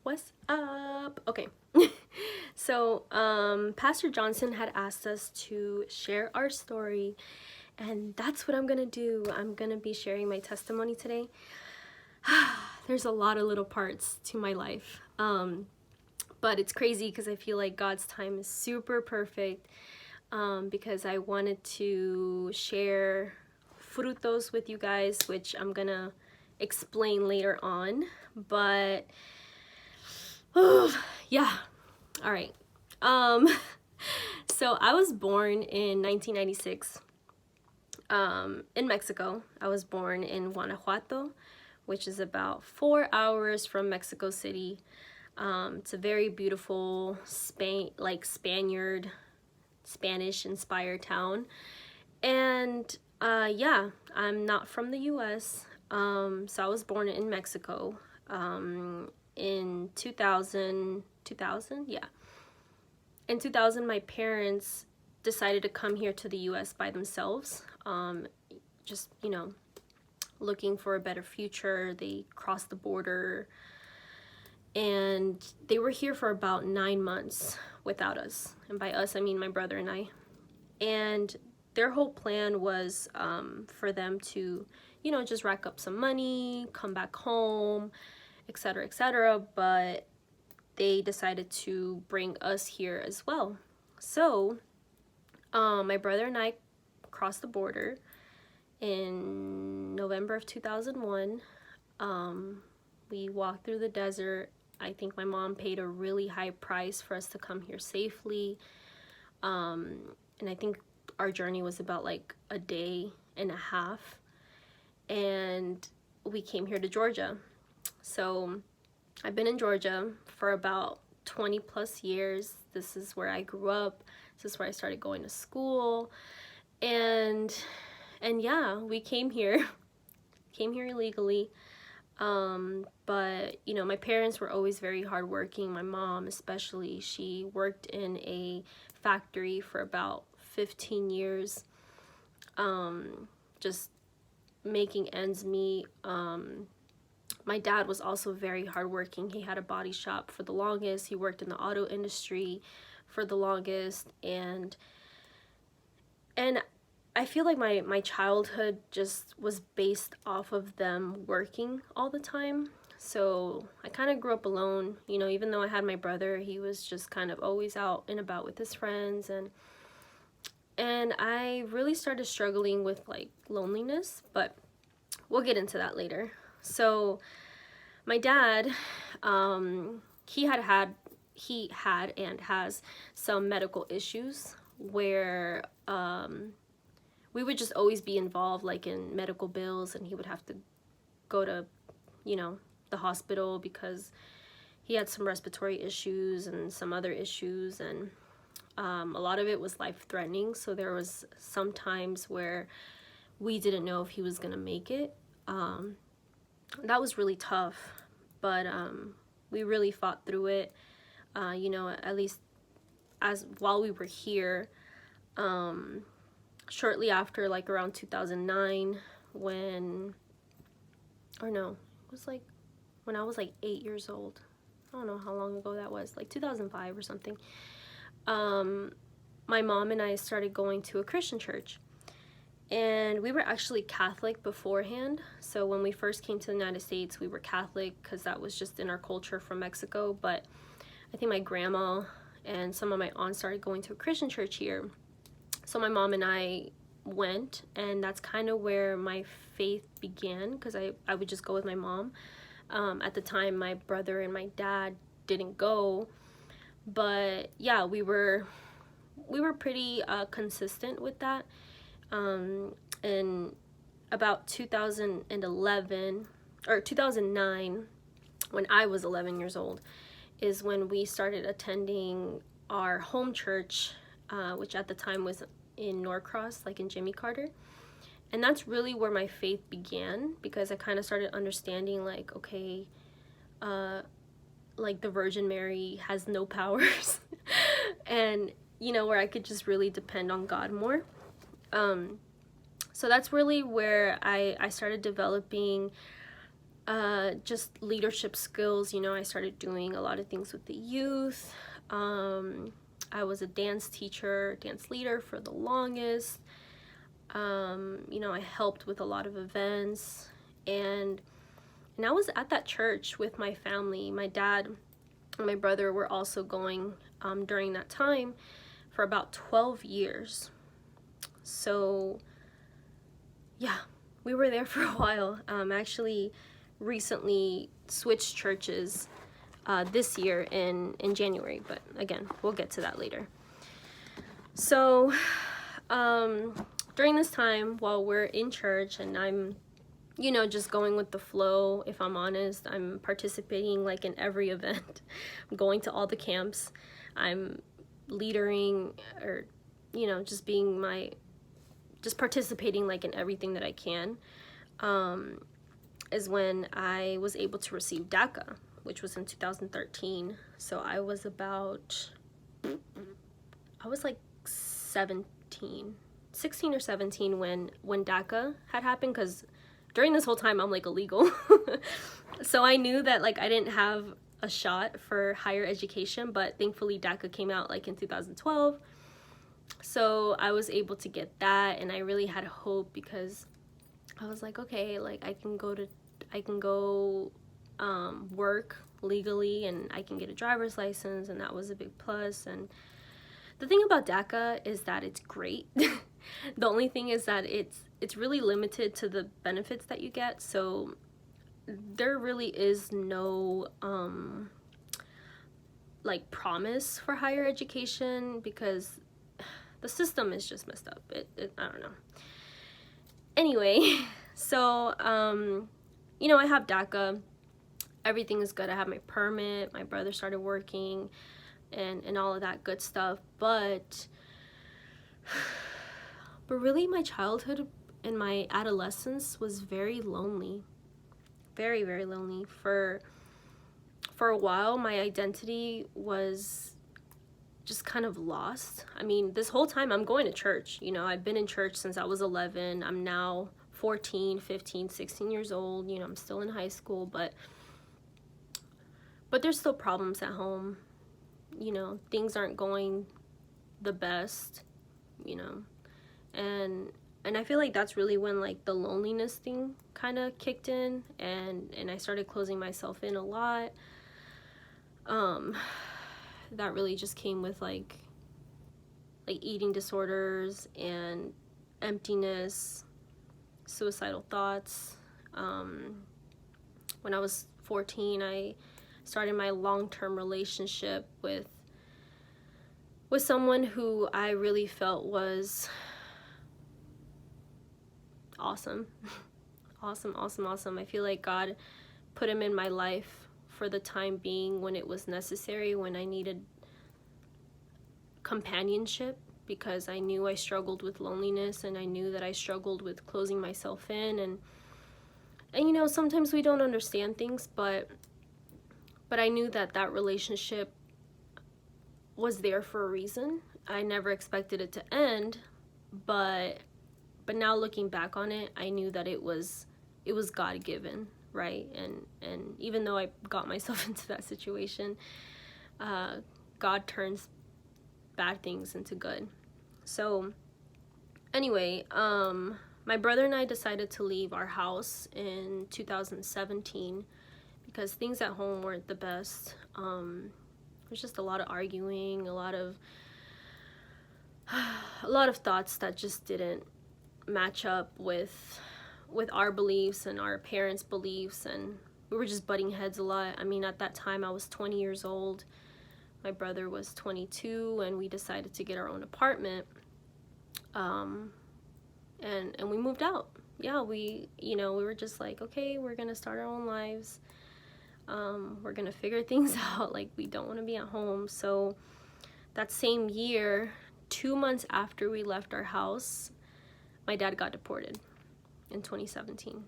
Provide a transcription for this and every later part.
What's up? Okay. So, Pastor Johnson had asked us to share our story, and that's what I'm gonna do. I'm gonna be sharing my testimony today. There's a lot of little parts to my life, but it's crazy because I feel like God's time is super perfect, because I wanted to share frutos with you guys, which I'm gonna explain later on, but yeah. All right. Um, so I was born in 1996 in Mexico. I was born in Guanajuato, which is about 4 hours from Mexico City. It's a very beautiful Spanish inspired town. And yeah, I'm not from the US. So I was born in Mexico. In 2000, yeah. In 2000, my parents decided to come here to the US by themselves. Just, looking for a better future. They crossed the border and they were here for about 9 months without us. And by us, I mean my brother and I. And their whole plan was for them to, just rack up some money, come back home, etc., etc., but they decided to bring us here as well. So my brother and I crossed the border in November of 2001. We walked through the desert. I think my mom paid a really high price for us to come here safely, and I think our journey was about like a day and a half, and we came here to Georgia. So I've been in Georgia for about 20 plus years. This is where I grew up. This is where I started going to school. And yeah, we came here illegally. But my parents were always very hardworking. My mom especially, she worked in a factory for about 15 years, just making ends meet. My dad was also very hardworking. He had a body shop for the longest. He worked in the auto industry for the longest, and I feel like my childhood just was based off of them working all the time. So I kind of grew up alone, even though I had my brother. He was just kind of always out and about with his friends, and I really started struggling with like loneliness, but we'll get into that later. So my dad, he had and has some medical issues where we would just always be involved like in medical bills, and he would have to go to the hospital because he had some respiratory issues and some other issues, and a lot of it was life-threatening. So there was some times where we didn't know if he was gonna make it. That was really tough, but we really fought through it. At least while we were here, shortly after, like around 2009, when I was like 8 years old. I don't know how long ago that was, like 2005 or something. My mom and I started going to a Christian church. And we were actually Catholic beforehand. So when we first came to the United States, we were Catholic because that was just in our culture from Mexico. But I think my grandma and some of my aunts started going to a Christian church here. So my mom and I went, and that's kind of where my faith began, because I would just go with my mom. At the time, my brother and my dad didn't go. But yeah, we were pretty consistent with that. In about 2011 or 2009, when I was 11 years old, is when we started attending our home church, which at the time was in Norcross, like in Jimmy Carter. And that's really where my faith began, because I kind of started understanding like, okay, like the Virgin Mary has no powers and where I could just really depend on God more. So that's really where I started developing just leadership skills. You know, I started doing a lot of things with the youth. I was a dance teacher, dance leader for the longest. You know, I helped with a lot of events, and I was at that church with my family. My dad and my brother were also going during that time for about 12 years. So yeah, we were there for a while. Actually recently switched churches this year in January, but again, we'll get to that later. So during this time while we're in church, and I'm, you know, just going with the flow, if I'm honest, I'm participating like in every event. I'm going to all the camps. I'm leadering, or, you know, just participating like in everything that I can, is when I was able to receive DACA, which was in 2013. So I was like 16 or 17 when DACA had happened, because during this whole time I'm like illegal. So I knew that like I didn't have a shot for higher education, but thankfully DACA came out like in 2012. So I was able to get that, and I really had hope, because I was like, okay, like I can go work legally, and I can get a driver's license, and that was a big plus. And the thing about DACA is that it's great. The only thing is that it's really limited to the benefits that you get. So there really is no like promise for higher education, because the system is just messed up. I don't know. Anyway, so you know, I have DACA. Everything is good. I have my permit. My brother started working, and all of that good stuff. But really, my childhood and my adolescence was very lonely. Very, very lonely. For a while, my identity was just kind of lost. I mean, this whole time I'm going to church. You know, I've been in church since I was 11. I'm now 14, 15, 16 years old. You know, I'm still in high school, but there's still problems at home. You know, things aren't going the best, you know. And I feel like that's really when like the loneliness thing kind of kicked in, and I started closing myself in a lot. That really just came with like eating disorders and emptiness, suicidal thoughts. When I was 14, I started my long-term relationship with someone who I really felt was awesome. Awesome. I feel like God put him in my life for the time being, when it was necessary, when I needed companionship, because I knew I struggled with loneliness, and I knew that I struggled with closing myself in, and you know, sometimes we don't understand things, but I knew that relationship was there for a reason. I never expected it to end, but now looking back on it, I knew that it was God-given, right? And even though I got myself into that situation, God turns bad things into good. So anyway, my brother and I decided to leave our house in 2017 because things at home weren't the best. There's just a lot of arguing, a lot of thoughts that just didn't match up with our beliefs and our parents' beliefs, and we were just butting heads a lot. I mean, at that time I was 20 years old. My brother was 22, and we decided to get our own apartment. And we moved out. Yeah, we were just like, okay, we're gonna start our own lives. We're gonna figure things out. Like, we don't want to be at home. So that same year, 2 months after we left our house, my dad got deported in 2017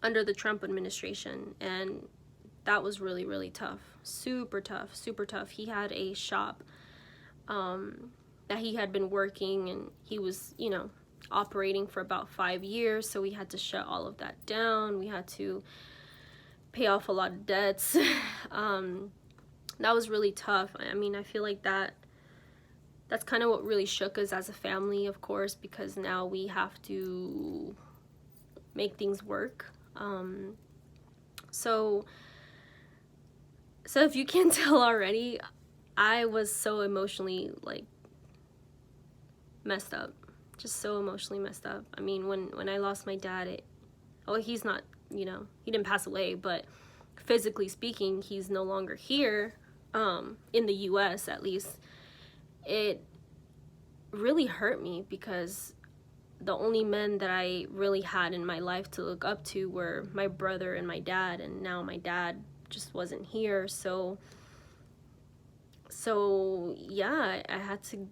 under the Trump administration, and that was really, really tough. Super tough. He had a shop that he had been working, and he was, operating for about 5 years, so we had to shut all of that down. We had to pay off a lot of debts. That was really tough. I mean, I feel like that's kind of what really shook us as a family, of course, because now we have to make things work. So if you can't tell already, I was so emotionally, like, messed up. Just so emotionally messed up. I mean, when I lost my dad, he's not, he didn't pass away, but physically speaking, he's no longer here, in the US at least. It really hurt me because the only men that I really had in my life to look up to were my brother and my dad, and now my dad just wasn't here. So yeah, I had to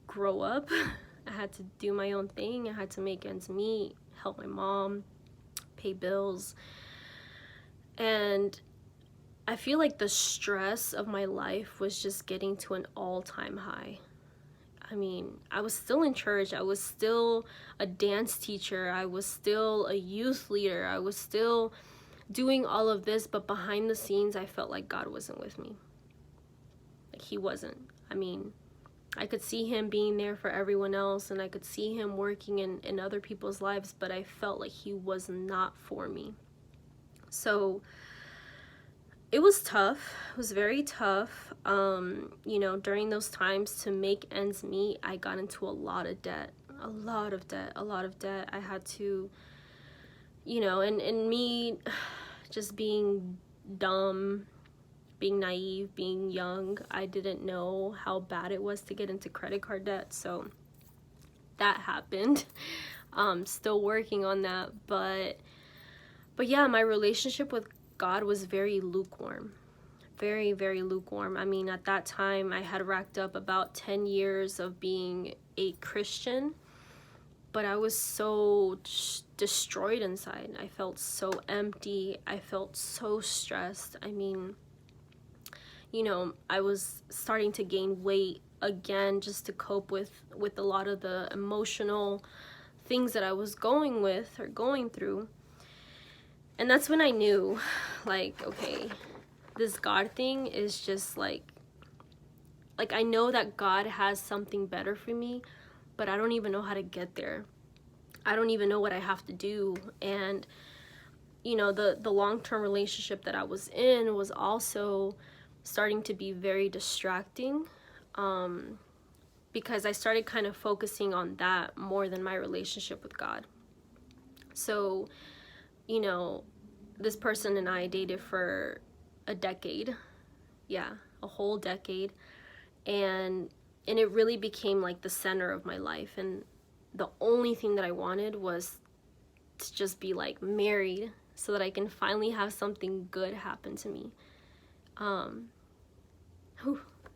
grow up. I had to do my own thing. I had to make ends meet, help my mom, pay bills. And I feel like the stress of my life was just getting to an all-time high. I mean, I was still in church. I was still a dance teacher. I was still a youth leader. I was still doing all of this, but behind the scenes, I felt like God wasn't with me. Like, he wasn't. I mean, I could see him being there for everyone else, and I could see him working in other people's lives, but I felt like he was not for me. So it was tough. It was very tough. During those times, to make ends meet, I got into a lot of debt. A lot of debt. I had to, and me just being dumb, being naive, being young, I didn't know how bad it was to get into credit card debt. So that happened. Still working on that, but yeah, my relationship with God was very lukewarm. Very, very lukewarm. I mean, at that time, I had racked up about 10 years of being a Christian, but I was so destroyed inside. I felt so empty. I felt so stressed. I mean, I was starting to gain weight again just to cope with a lot of the emotional things that I was going through. And that's when I knew, like, okay, this God thing is just like I know that God has something better for me, but I don't even know how to get there. I don't even know what I have to do. And, the long-term relationship that I was in was also starting to be very distracting, because I started kind of focusing on that more than my relationship with God. So, this person and I dated for a decade. Yeah, a whole decade. And it really became like the center of my life. And the only thing that I wanted was to just be like married so that I can finally have something good happen to me.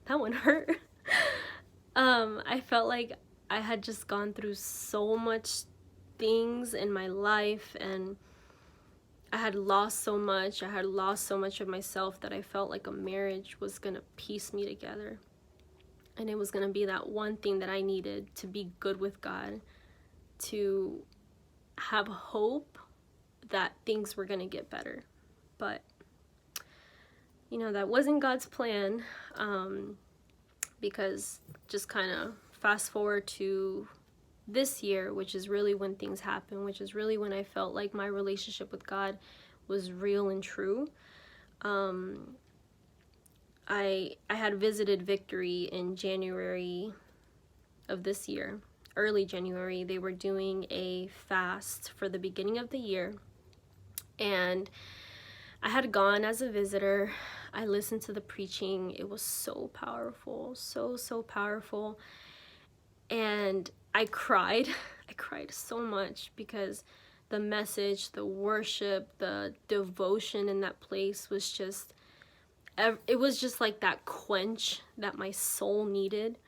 That one hurt. I felt like I had just gone through so much things in my life, and I had lost so much. I had lost so much of myself that I felt like a marriage was going to piece me together. And it was going to be that one thing that I needed to be good with God, to have hope that things were going to get better. But, that wasn't God's plan, because just kind of fast forward to this year, which is really when things happen, which is really when I felt like my relationship with God was real and true. I had visited Victory in January of this year, early January. They were doing a fast for the beginning of the year, and I had gone as a visitor. I listened to the preaching. It was so powerful, so powerful. And I cried. I cried so much because the message, the worship, the devotion in that place was just, it was just like that quench that my soul needed,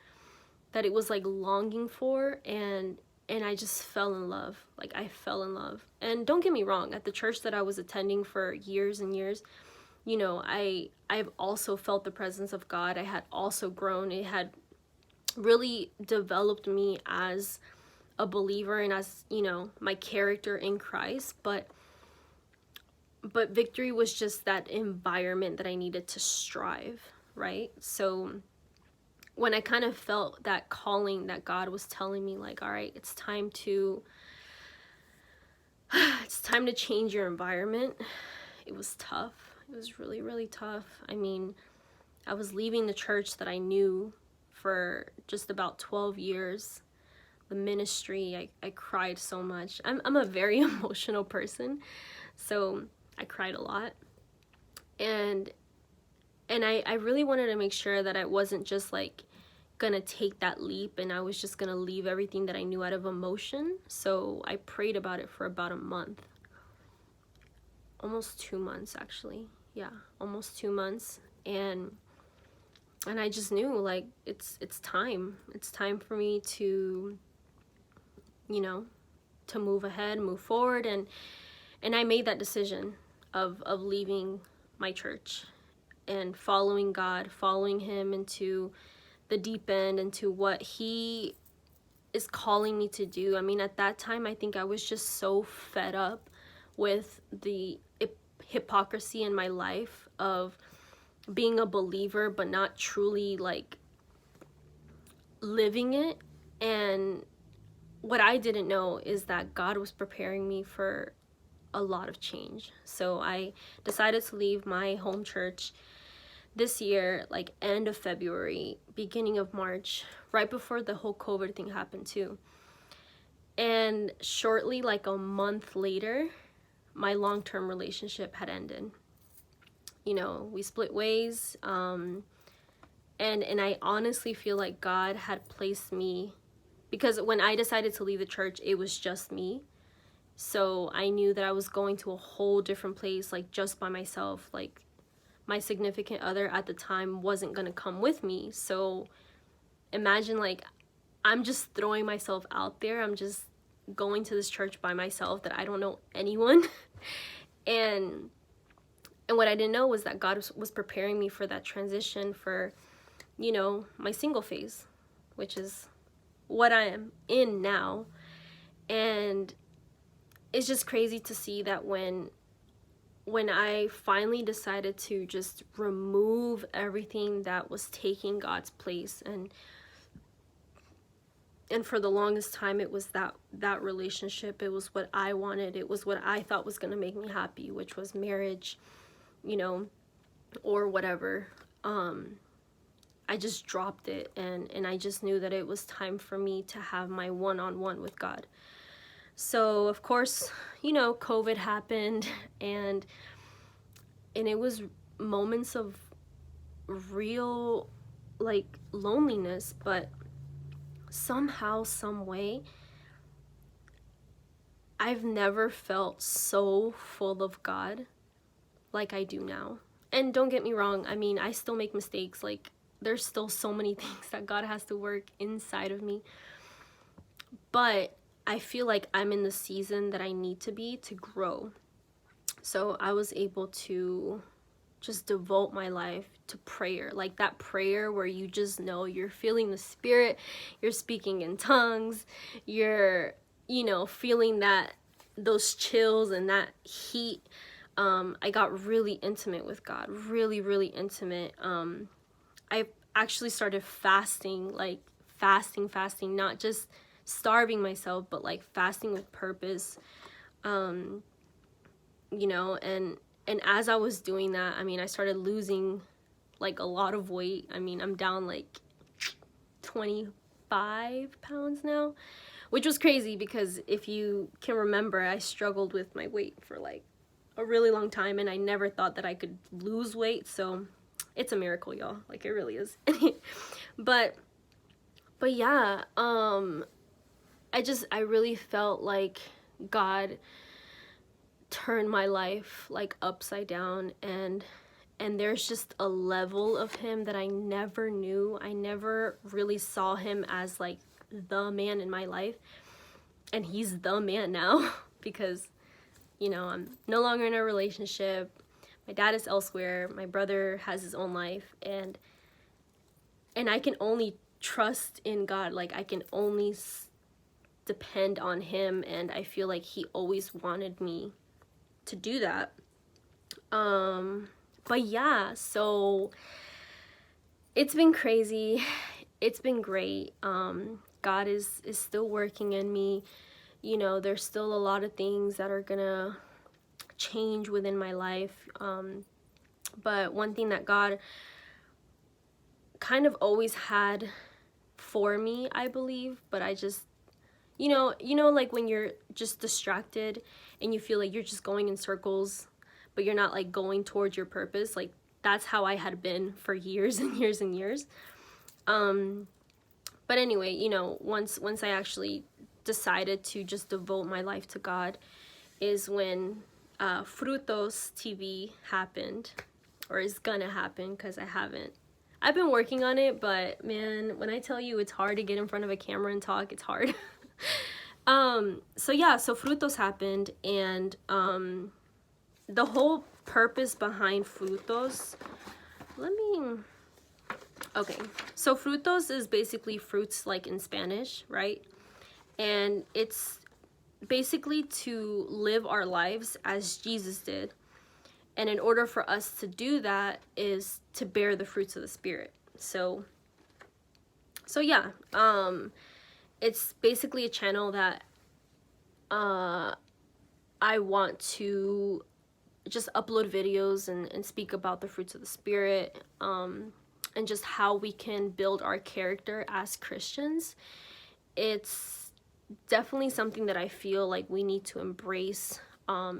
that it was like longing for, and I just fell in love. Like, I fell in love. And don't get me wrong, at the church that I was attending for years and years, I've also felt the presence of God. I had also grown. It had really developed me as a believer and as, my character in Christ. But but victory was just that environment that I needed to strive, right? So when I kind of felt that calling that God was telling me, like, all right, it's time to change your environment, it was tough. It was really, really tough. I mean, I was leaving the church that I knew for just about 12 years. The ministry, I cried so much. I'm a very emotional person, so I cried a lot. And I really wanted to make sure that I wasn't just like gonna take that leap and I was just gonna leave everything that I knew out of emotion. So I prayed about it for about a month. Almost 2 months, actually. Yeah, almost 2 months. And I just knew, like, it's time. It's time for me to, you know, to move ahead, move forward. And I made that decision of leaving my church and following God, following him into the deep end, into what he is calling me to do. I mean, at that time, I think I was just so fed up with the hypocrisy in my life of being a believer but not truly like living it. And what I didn't know is that God was preparing me for a lot of change. So I decided to leave my home church this year, like end of February, beginning of March, right before the whole COVID thing happened too. And shortly, like a month later, my long-term relationship had ended. You know, we split ways, and I honestly feel like God had placed me, because when I decided to leave the church, it was just me. So I knew that I was going to a whole different place, like just by myself. Like my significant other at the time wasn't gonna come with me. So imagine, like, I'm just throwing myself out there. I'm just going to this church by myself that I don't know anyone. and what I didn't know was that God was preparing me for that transition, for, you know, my single phase, which is what I am in now. And it's just crazy to see that when I finally decided to just remove everything that was taking God's place, and for the longest time it was that relationship, it was what I wanted, it was what I thought was going to make me happy, which was marriage, you know, or whatever. I just dropped it, and I just knew that it was time for me to have my one-on-one with God. So of course, you know, COVID happened, and it was moments of real, like, loneliness, but somehow, some way, I've never felt so full of God like I do now. And don't get me wrong, I mean, I still make mistakes. Like, there's still so many things that God has to work inside of me. But I feel like I'm in the season that I need to be to grow. So I was able to just devote my life to prayer. Like that prayer where you just know you're feeling the Spirit, you're speaking in tongues, you're, you know, feeling those chills and that heat. I got really intimate with God, really, really intimate. I actually started fasting, like fasting, not just starving myself, but like fasting with purpose. You know, and as I was doing that, I mean, I started losing like a lot of weight. I mean, I'm down like 25 pounds now, which was crazy because if you can remember, I struggled with my weight for like a really long time, and I never thought that I could lose weight. So it's a miracle, y'all. Like, it really is. but yeah, I really felt like God turned my life like upside down, and there's just a level of him that I never knew. I never really saw him as like the man in my life, and he's the man now because, you know, I'm no longer in a relationship. My dad is elsewhere. My brother has his own life, and I can only trust in God. Like, I can only depend on him, and I feel like he always wanted me to do that. But yeah, so it's been crazy. It's been great. God is still working in me. You know, there's still a lot of things that are gonna change within my life. But one thing that God kind of always had for me, I believe, but I just, you know, like when you're just distracted and you feel like you're just going in circles, but you're not like going towards your purpose. Like that's how I had been for years and years and years. But anyway, you know, once I actually decided to just devote my life to God is when Frutos TV happened, or is gonna happen, because I've been working on it, but man, when I tell you it's hard to get in front of a camera and talk, it's hard. So yeah, so Frutos happened, and the whole purpose behind Frutos, okay, so Frutos is basically fruits, like in Spanish, right? And it's basically to live our lives as Jesus did. And in order for us to do that is to bear the fruits of the Spirit. So yeah, it's basically a channel that I want to just upload videos and speak about the fruits of the Spirit, and just how we can build our character as Christians. It's definitely something that I feel like we need to embrace,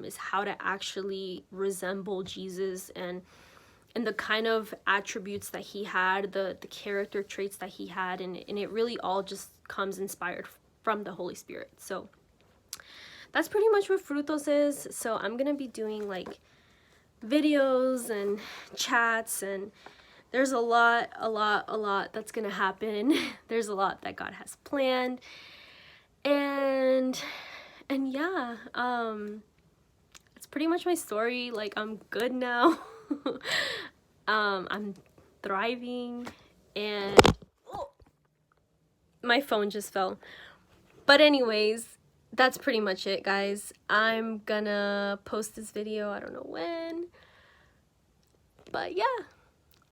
is how to actually resemble Jesus and the kind of attributes that he had, the character traits that he had, and it really all just comes inspired from the Holy Spirit. So that's pretty much what Frutos is. So I'm gonna be doing like videos and chats, and there's a lot that's gonna happen. There's a lot that God has planned, and yeah, it's pretty much my story. Like, I'm good now. I'm thriving, and my phone just fell. But anyways, that's pretty much it, guys. I'm gonna post this video, I don't know when, but yeah.